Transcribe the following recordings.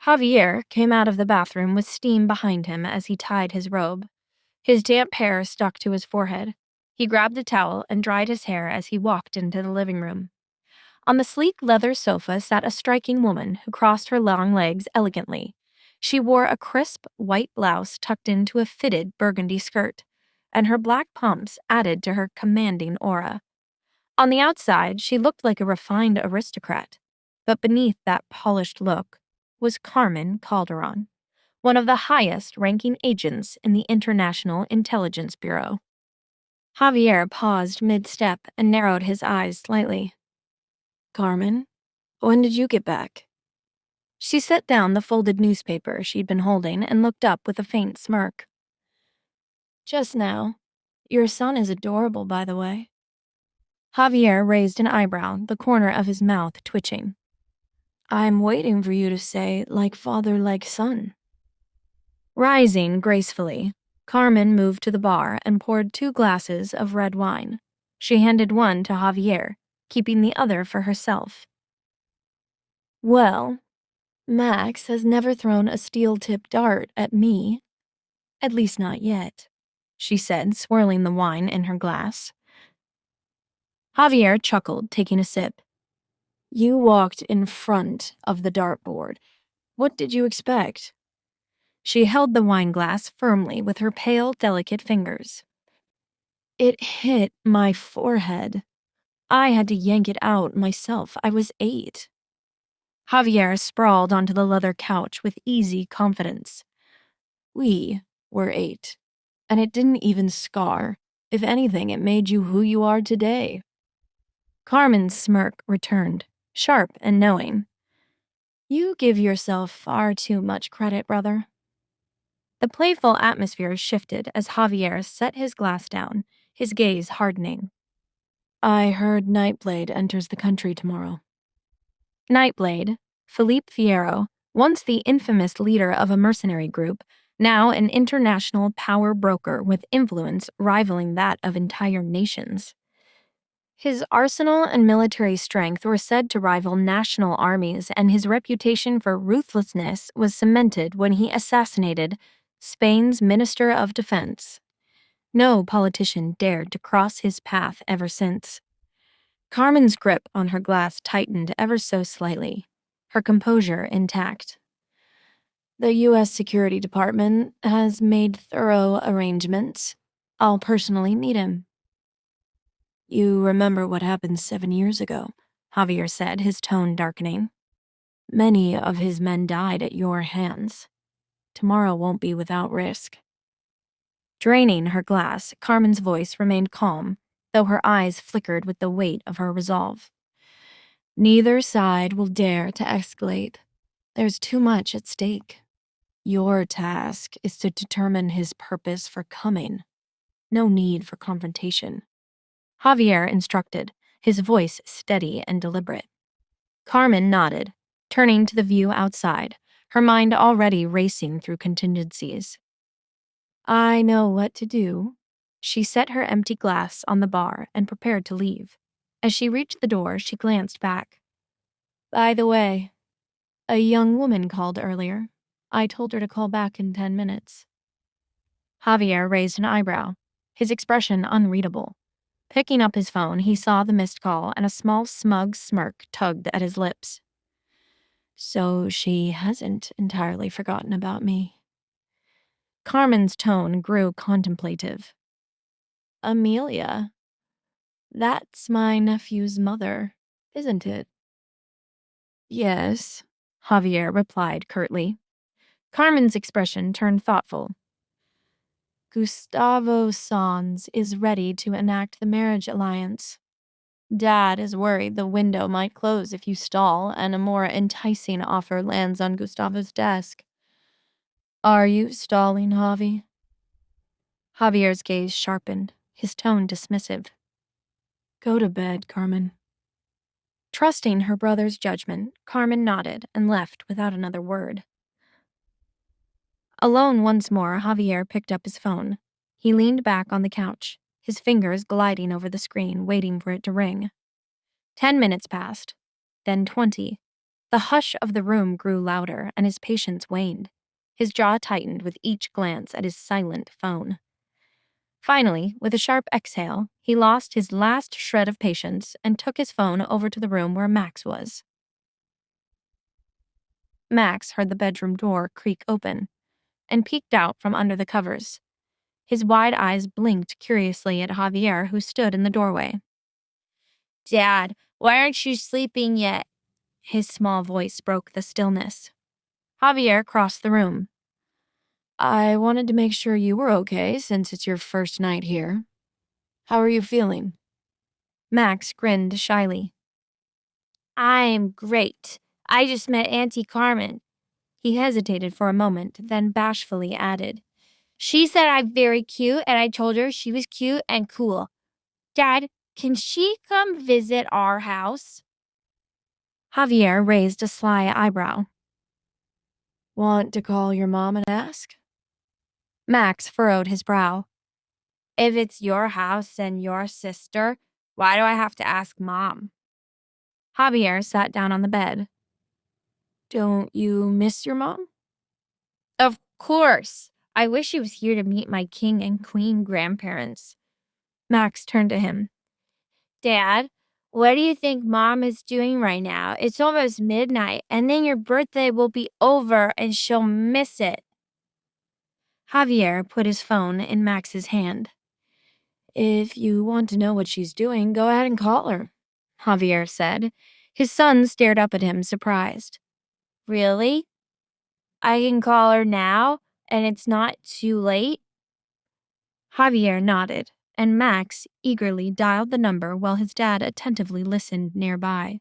Javier came out of the bathroom with steam behind him as he tied his robe. His damp hair stuck to his forehead. He grabbed a towel and dried his hair as he walked into the living room. On the sleek leather sofa sat a striking woman who crossed her long legs elegantly. She wore a crisp white blouse tucked into a fitted burgundy skirt, and her black pumps added to her commanding aura. On the outside, she looked like a refined aristocrat, but beneath that polished look was Carmen Calderon, one of the highest-ranking agents in the International Intelligence Bureau. Javier paused mid-step and narrowed his eyes slightly. "Carmen, when did you get back?" She set down the folded newspaper she'd been holding and looked up with a faint smirk. "Just now. Your son is adorable, by the way." Javier raised an eyebrow, the corner of his mouth twitching. "I'm waiting for you to say, like father, like son." Rising gracefully, Carmen moved to the bar and poured 2 glasses of red wine. She handed one to Javier, keeping the other for herself. "Well, Max has never thrown a steel-tipped dart at me. At least not yet," she said, swirling the wine in her glass. Javier chuckled, taking a sip. "You walked in front of the dartboard. What did you expect?" She held the wine glass firmly with her pale, delicate fingers. "It hit my forehead. I had to yank it out myself. I was 8. Javier sprawled onto the leather couch with easy confidence. "We were 8, and it didn't even scar. If anything, it made you who you are today." Carmen's smirk returned, sharp and knowing. "You give yourself far too much credit, brother." The playful atmosphere shifted as Javier set his glass down, his gaze hardening. "I heard Nightblade enters the country tomorrow." Nightblade, Philippe Fierro, once the infamous leader of a mercenary group, now an international power broker with influence rivaling that of entire nations. His arsenal and military strength were said to rival national armies, and his reputation for ruthlessness was cemented when he assassinated Spain's Minister of Defense. No politician dared to cross his path ever since. Carmen's grip on her glass tightened ever so slightly, her composure intact. "The U.S. Security Department has made thorough arrangements. I'll personally meet him." "You remember what happened 7 years ago," Javier said, his tone darkening. "Many of his men died at your hands. Tomorrow won't be without risk." Draining her glass, Carmen's voice remained calm, though her eyes flickered with the weight of her resolve. "Neither side will dare to escalate. There's too much at stake. Your task is to determine his purpose for coming. No need for confrontation," Javier instructed, his voice steady and deliberate. Carmen nodded, turning to the view outside, her mind already racing through contingencies. "I know what to do." She set her empty glass on the bar and prepared to leave. As she reached the door, she glanced back. "By the way, a young woman called earlier. I told her to call back in 10 minutes. Javier raised an eyebrow, his expression unreadable. Picking up his phone, he saw the missed call, and a small smug smirk tugged at his lips. "So she hasn't entirely forgotten about me." Carmen's tone grew contemplative. "Amelia, that's my nephew's mother, isn't it?" "Yes," Javier replied curtly. Carmen's expression turned thoughtful. "Gustavo Sans is ready to enact the marriage alliance. Dad is worried the window might close if you stall and a more enticing offer lands on Gustavo's desk. Are you stalling, Javi?" Javier's gaze sharpened, his tone dismissive. "Go to bed, Carmen." Trusting her brother's judgment, Carmen nodded and left without another word. Alone once more, Javier picked up his phone. He leaned back on the couch, his fingers gliding over the screen, waiting for it to ring. 10 minutes passed, then 20, The hush of the room grew louder, and his patience waned. His jaw tightened with each glance at his silent phone. Finally, with a sharp exhale, he lost his last shred of patience and took his phone over to the room where Max was. Max heard the bedroom door creak open and peeked out from under the covers. His wide eyes blinked curiously at Javier, who stood in the doorway. "Dad, why aren't you sleeping yet?" His small voice broke the stillness. Javier crossed the room. "I wanted to make sure you were okay since it's your first night here. How are you feeling?" Max grinned shyly. "I'm great. I just met Auntie Carmen." He hesitated for a moment, then bashfully added, "She said I'm very cute, and I told her she was cute and cool. Dad, can she come visit our house?" Javier raised a sly eyebrow. "Want to call your mom and ask?" Max furrowed his brow. "If it's your house and your sister, why do I have to ask Mom?" Javier sat down on the bed. "Don't you miss your mom?" "Of course. I wish she was here to meet my king and queen grandparents." Max turned to him. "Dad, what do you think Mom is doing right now? It's almost midnight, and then your birthday will be over and she'll miss it." Javier put his phone in Max's hand. "If you want to know what she's doing, go ahead and call her," Javier said. His son stared up at him, surprised. "Really? I can call her now, and it's not too late?" Javier nodded, and Max eagerly dialed the number while his dad attentively listened nearby.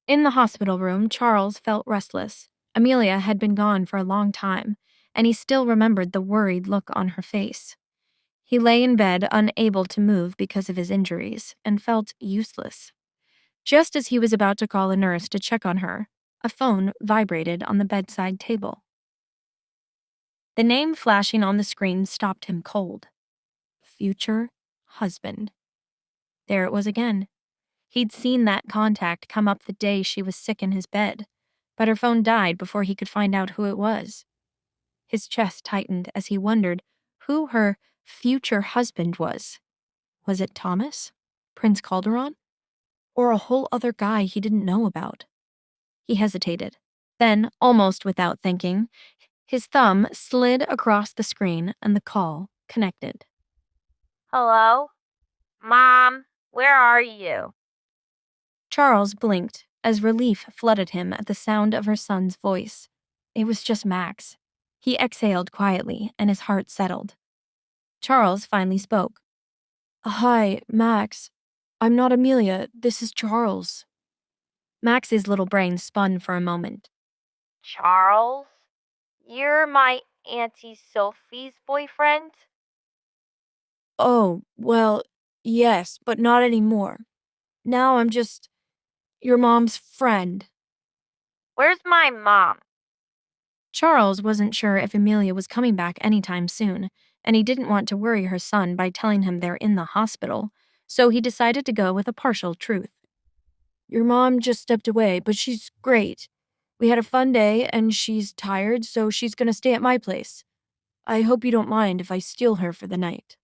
In the hospital room, Charles felt restless. Amelia had been gone for a long time, and he still remembered the worried look on her face. He lay in bed, unable to move because of his injuries, and felt useless. Just as he was about to call a nurse to check on her, a phone vibrated on the bedside table. The name flashing on the screen stopped him cold. Future husband. There it was again. He'd seen that contact come up the day she was sick in his bed, but her phone died before he could find out who it was. His chest tightened as he wondered who her future husband was. Was it Thomas? Prince Calderon? Or a whole other guy he didn't know about? He hesitated. Then, almost without thinking, his thumb slid across the screen and the call connected. "Hello? Mom, where are you?" Charles blinked as relief flooded him at the sound of her son's voice. It was just Max. He exhaled quietly, and his heart settled. Charles finally spoke. "Hi, Max. I'm not Amelia. This is Charles." Max's little brain spun for a moment. "Charles? You're my Auntie Sophie's boyfriend?" "Oh, well, yes, but not anymore. Now I'm just your mom's friend." "Where's my mom?" Charles wasn't sure if Amelia was coming back anytime soon, and he didn't want to worry her son by telling him they're in the hospital, so he decided to go with a partial truth. "Your mom just stepped away, but she's great. We had a fun day, and she's tired, so she's gonna stay at my place. I hope you don't mind if I steal her for the night."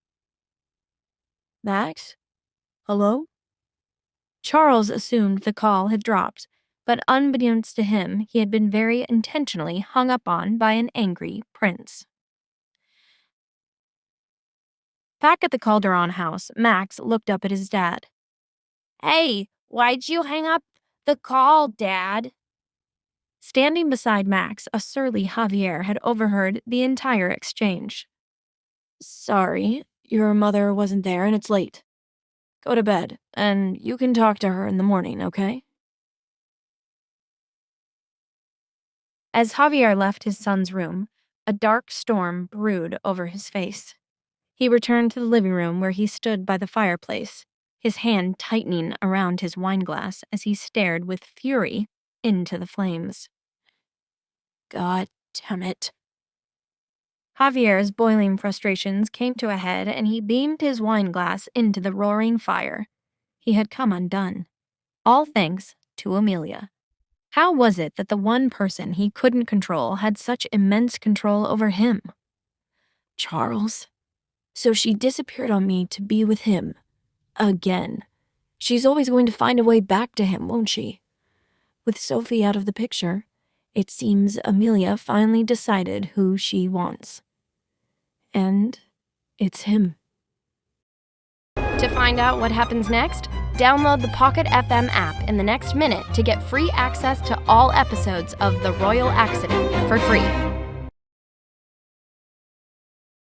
"Max? Hello?" Charles assumed the call had dropped, but unbeknownst to him, he had been very intentionally hung up on by an angry prince. Back at the Calderon house, Max looked up at his dad. "Hey, why'd you hang up the call, Dad?" Standing beside Max, a surly Javier had overheard the entire exchange. "Sorry, your mother wasn't there and it's late. Go to bed, and you can talk to her in the morning, okay?" As Javier left his son's room, a dark storm brewed over his face. He returned to the living room where he stood by the fireplace, his hand tightening around his wineglass as he stared with fury into the flames. God damn it. Javier's boiling frustrations came to a head and he beamed his wineglass into the roaring fire. He had come undone. All thanks to Amelia. How was it that the one person he couldn't control had such immense control over him? Charles. So she disappeared on me to be with him. Again. She's always going to find a way back to him, won't she? With Sophie out of the picture, it seems Amelia finally decided who she wants. And it's him. To find out what happens next, download the Pocket FM app in the next minute to get free access to all episodes of The Royal Accident for free.